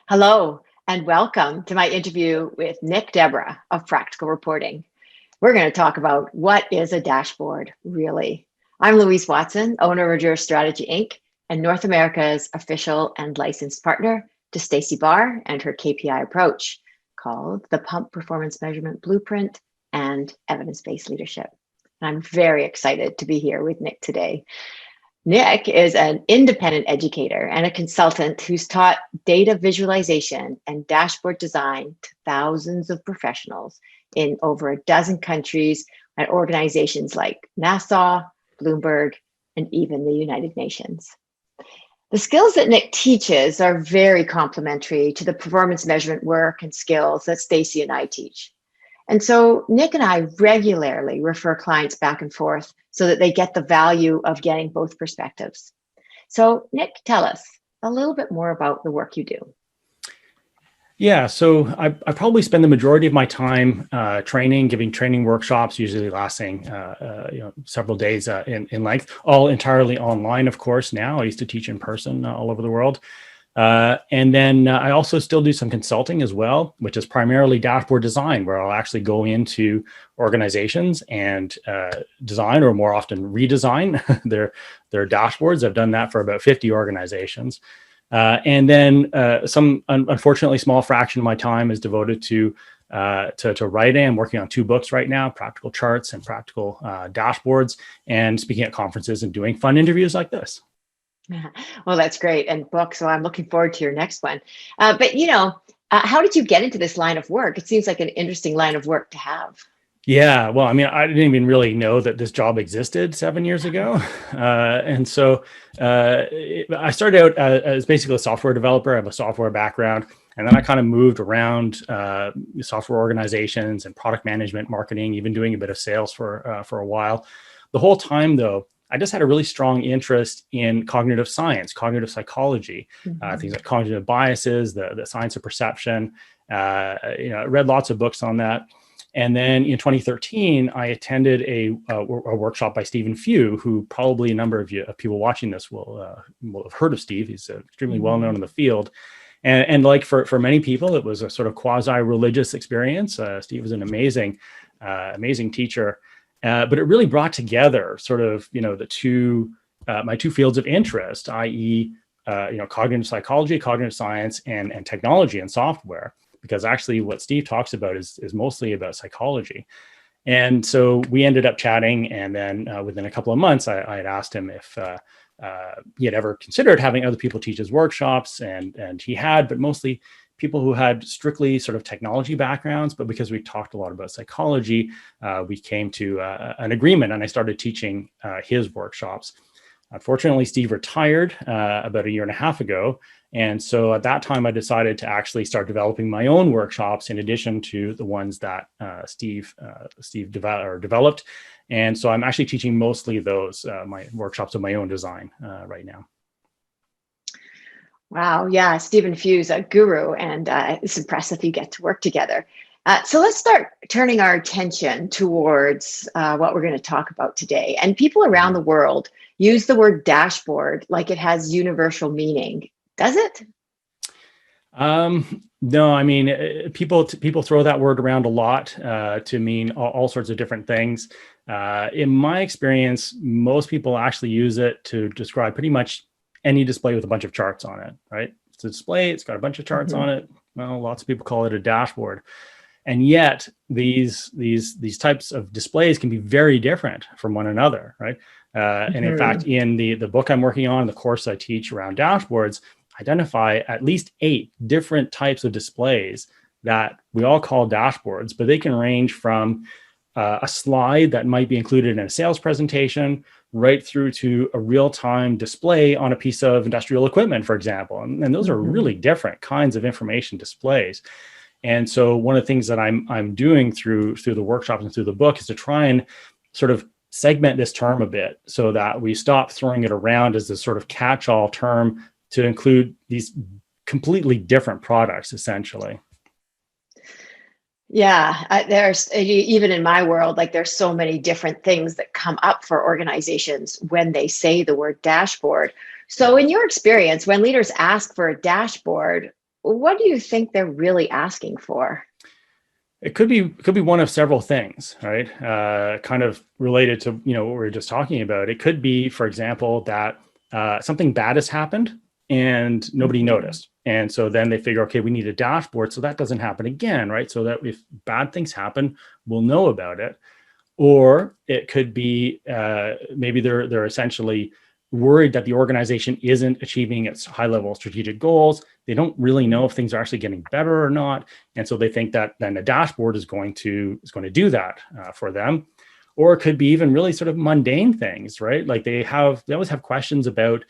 Hello, and welcome to my interview with Nick Desbarats of Practical Reporting. We're going to talk about what is a dashboard, really. I'm Louise Watson, owner of Jura Strategy Inc., and North America's official and licensed partner to Stacy Barr and her KPI approach called the Pump Performance Measurement Blueprint and Evidence-Based Leadership. And I'm very excited to be here with Nick today. Nick is an independent educator and a consultant who's taught data visualization and dashboard design to thousands of professionals in over a dozen countries and organizations like NASA, Bloomberg, and even the United Nations. The skills that Nick teaches are very complementary to the performance measurement work and skills that Stacy and I teach. And so Nick and I regularly refer clients back and forth so that they get the value of getting both perspectives. So Nick, tell us a little bit more about the work you do. Yeah, so I probably spend the majority of my time giving training workshops, usually lasting several days in length, all entirely online, of course, now. I used to teach in person all over the world. And then I also still do some consulting as well, which is primarily dashboard design, where I'll actually go into organizations and design, or more often redesign their dashboards. I've done that for about 50 organizations. And then some, unfortunately, small fraction of my time is devoted to writing. I'm working on 2 books right now, Practical Charts and Practical Dashboards, and speaking at conferences and doing fun interviews like this. Well, that's great. And books, so I'm looking forward to your next one. But how did you get into this line of work? It seems like an interesting line of work to have. Yeah, well, I mean, I didn't even really know that this job existed 7 years ago. And so I started out as basically a software developer. I have a software background. And then I kind of moved around software organizations and product management, marketing, even doing a bit of sales for a while. The whole time, though, I just had a really strong interest in cognitive science, cognitive psychology, things like cognitive biases, the science of perception. I read lots of books on that. And then in 2013, I attended a workshop by Stephen Few, who probably a number of people watching this will have heard of Steve. He's extremely well known in the field. And like for many people, it was a sort of quasi-religious experience. Steve was an amazing teacher. But it really brought together sort of, the two, my 2 fields of interest, i.e., cognitive psychology, cognitive science, and technology and software, because actually what Steve talks about is mostly about psychology. And so we ended up chatting, and then within a couple of months, I had asked him if he had ever considered having other people teach his workshops, and he had, but mostly people who had strictly sort of technology backgrounds. But because we talked a lot about psychology, we came to an agreement, and I started teaching his workshops. Unfortunately, Steve retired about 1.5 years ago. And so at that time, I decided to actually start developing my own workshops in addition to the ones that Steve developed. And so I'm actually teaching mostly those, my workshops of my own design right now. Wow. Yeah. Stephen Few's a guru, and it's impressive you get to work together. So let's start turning our attention towards what we're going to talk about today. And people around the world use the word dashboard like it has universal meaning. Does it? No, I mean, people throw that word around a lot to mean all sorts of different things. In my experience, most people actually use it to describe pretty much any display with a bunch of charts on it, right? It's a display, it's got a bunch of charts on it. Well, lots of people call it a dashboard. And yet these types of displays can be very different from one another, right? And in fact, in the book I'm working on, the course I teach around dashboards, identify at least 8 different types of displays that we all call dashboards, but they can range from a slide that might be included in a sales presentation right through to a real-time display on a piece of industrial equipment, for example. And those are really different kinds of information displays. And so one of the things that I'm doing through the workshops and through the book is to try and sort of segment this term a bit so that we stop throwing it around as this sort of catch-all term to include these completely different products, essentially. Yeah, there's even in my world, like there's so many different things that come up for organizations when they say the word dashboard. So in your experience, when leaders ask for a dashboard, what do you think they're really asking for? It could be one of several things, right? Kind of related to what we were just talking about. It could be, for example, that something bad has happened and nobody noticed, and so then they figure, okay, we need a dashboard so that doesn't happen again, right? So that if bad things happen, we'll know about it. Or it could be maybe they're essentially worried that the organization isn't achieving its high level strategic goals. They don't really know if things are actually getting better or not, and so they think that then a dashboard is going to do that for them. Or it could be even really sort of mundane things, right? Like they always have questions about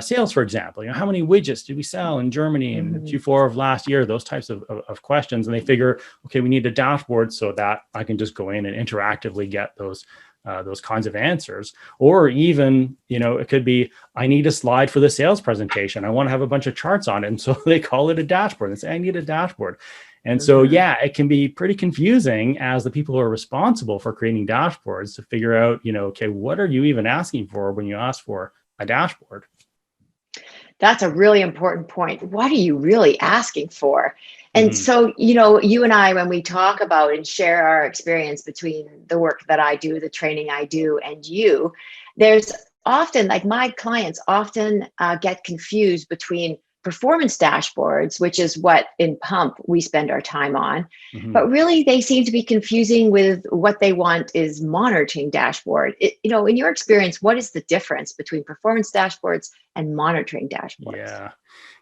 sales, for example. How many widgets did we sell in Germany in Q4 of last year? Those types of questions, and they figure, okay, we need a dashboard so that I can just go in and interactively get those kinds of answers. Or even, it could be, I need a slide for the sales presentation. I want to have a bunch of charts on it. And so they call it a dashboard and say, I need a dashboard. And so, it can be pretty confusing as the people who are responsible for creating dashboards to figure out, okay, what are you even asking for when you ask for a dashboard? That's a really important point. What are you really asking for? And so, you and I, when we talk about and share our experience between the work that I do, the training I do, and you, there's often, like, my clients often get confused between performance dashboards, which is what in Pump we spend our time on. But really, they seem to be confusing with what they want is monitoring dashboard. In your experience, what is the difference between performance dashboards and monitoring dashboards?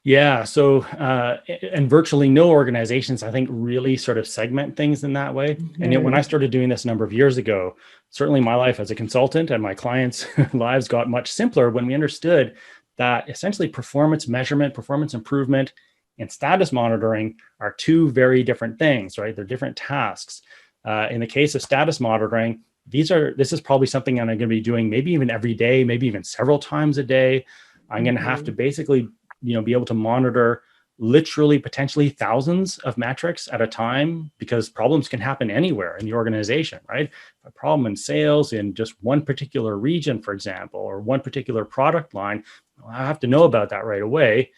Yeah. So, and virtually no organizations, I think, really sort of segment things in that way. And yet, when I started doing this a number of years ago, certainly my life as a consultant and my clients' lives got much simpler when we understood that essentially performance measurement, performance improvement, and status monitoring are two very different things, right? They're different tasks. In the case of status monitoring, this is probably something I'm going to be doing maybe even every day, maybe even several times a day. I'm going to have to basically, be able to monitor literally potentially thousands of metrics at a time, because problems can happen anywhere in the organization, right? A problem in sales in just one particular region, for example, or one particular product line, I have to know about that right away,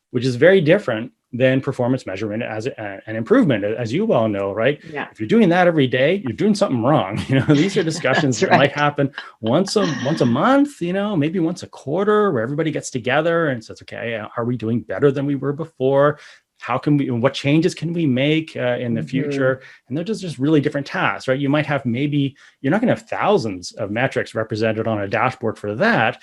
which is very different than performance measurement as an improvement, as you well know, right? Yeah. If you're doing that every day, you're doing something wrong. These are discussions that might happen once a month, maybe once a quarter, where everybody gets together and says, okay, are we doing better than we were before? How can we, what changes can we make in the future? And they're just really different tasks, right? You might have, maybe you're not going to have thousands of metrics represented on a dashboard for that.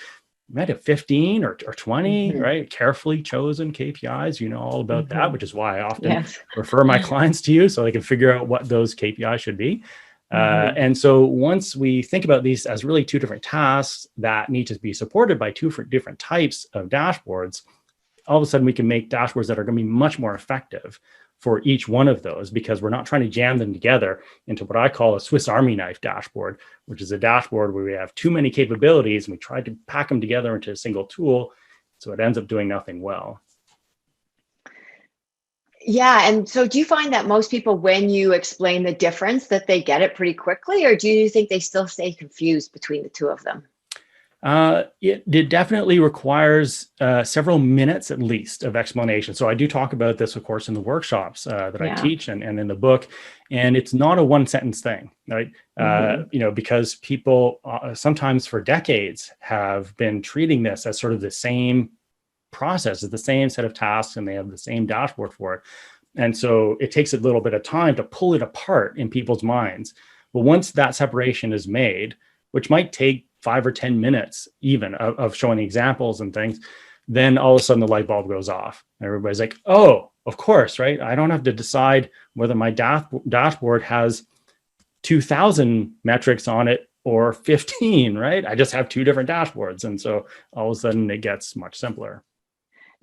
You might have 15 or 20, right? Carefully chosen KPIs, all about that, which is why I often refer my clients to you so they can figure out what those KPIs should be. And so once we think about these as really two different tasks that need to be supported by two different types of dashboards, all of a sudden we can make dashboards that are going to be much more effective for each one of those, because we're not trying to jam them together into what I call a Swiss Army knife dashboard, which is a dashboard where we have too many capabilities and we try to pack them together into a single tool. So it ends up doing nothing well. Yeah. And so do you find that most people, when you explain the difference, that they get it pretty quickly, or do you think they still stay confused between the two of them? It definitely requires several minutes at least of explanation. So I do talk about this, of course, in the workshops that I teach and in the book. And it's not a one sentence thing, right? Because people sometimes for decades have been treating this as sort of the same process, as the same set of tasks, and they have the same dashboard for it. And so it takes a little bit of time to pull it apart in people's minds. But once that separation is made, which might take 5 or 10 minutes even of showing examples and things, then all of a sudden the light bulb goes off. Everybody's like, oh, of course, right? I don't have to decide whether my dashboard has 2,000 metrics on it or 15, right? I just have two different dashboards. And so all of a sudden it gets much simpler.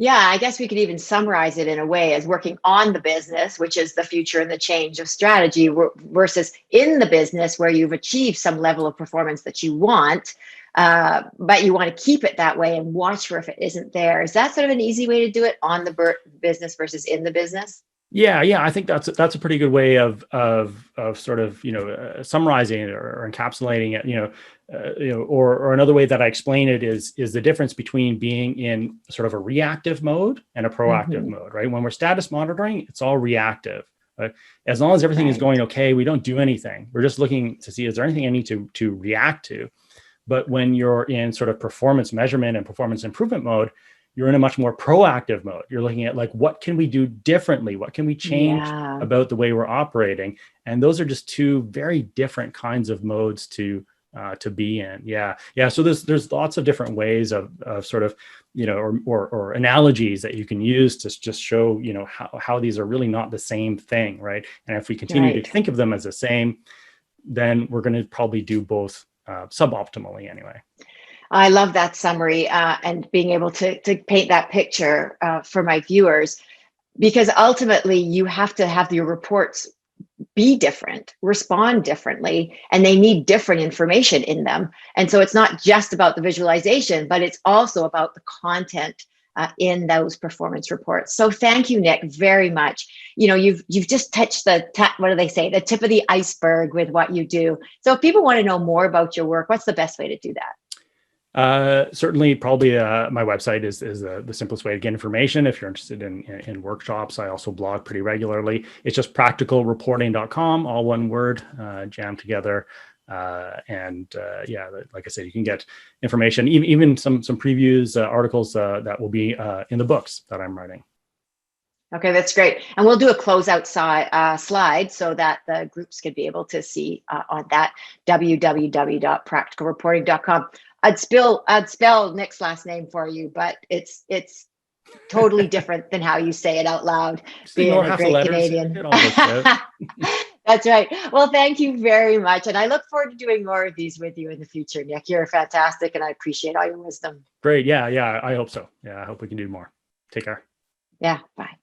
Yeah, I guess we could even summarize it in a way as working on the business, which is the future and the change of strategy, versus in the business where you've achieved some level of performance that you want, but you want to keep it that way and watch for if it isn't there. Is that sort of an easy way to do it, on the business versus in the business? Yeah, I think that's a pretty good way of sort of summarizing it or encapsulating it. or another way that I explain it is the difference between being in sort of a reactive mode and a proactive mode, right? When we're status monitoring, it's all reactive. Right? As long as everything is going okay, we don't do anything. We're just looking to see, is there anything I need to react to? But when you're in sort of performance measurement and performance improvement mode, you're in a much more proactive mode. You're looking at like, what can we do differently? What can we change about the way we're operating? And those are just two very different kinds of modes to be in. Yeah. So there's lots of different ways of sort of, or analogies that you can use to just show, how these are really not the same thing, right? And if we continue to think of them as the same, then we're going to probably do both suboptimally anyway. I love that summary and being able to paint that picture for my viewers, because ultimately you have to have your reports be different, respond differently, and they need different information in them. And so it's not just about the visualization, but it's also about the content in those performance reports. So thank you, Nick, very much. You've just touched what do they say? The tip of the iceberg with what you do. So if people want to know more about your work, what's the best way to do that? Certainly, probably my website is the simplest way to get information. If you're interested in workshops, I also blog pretty regularly. It's just practicalreporting.com, all one word, jammed together. Like I said, you can get information, even some previews, articles that will be in the books that I'm writing. Okay, that's great. And we'll do a closeout slide so that the groups could be able to see on that, www.practicalreporting.com. I'd spell Nick's last name for you, but it's totally different than how you say it out loud. Being a great Canadian. That's right. Well, thank you very much. And I look forward to doing more of these with you in the future, Nick. You're fantastic, and I appreciate all your wisdom. Great. Yeah, I hope so. Yeah, I hope we can do more. Take care. Yeah, bye.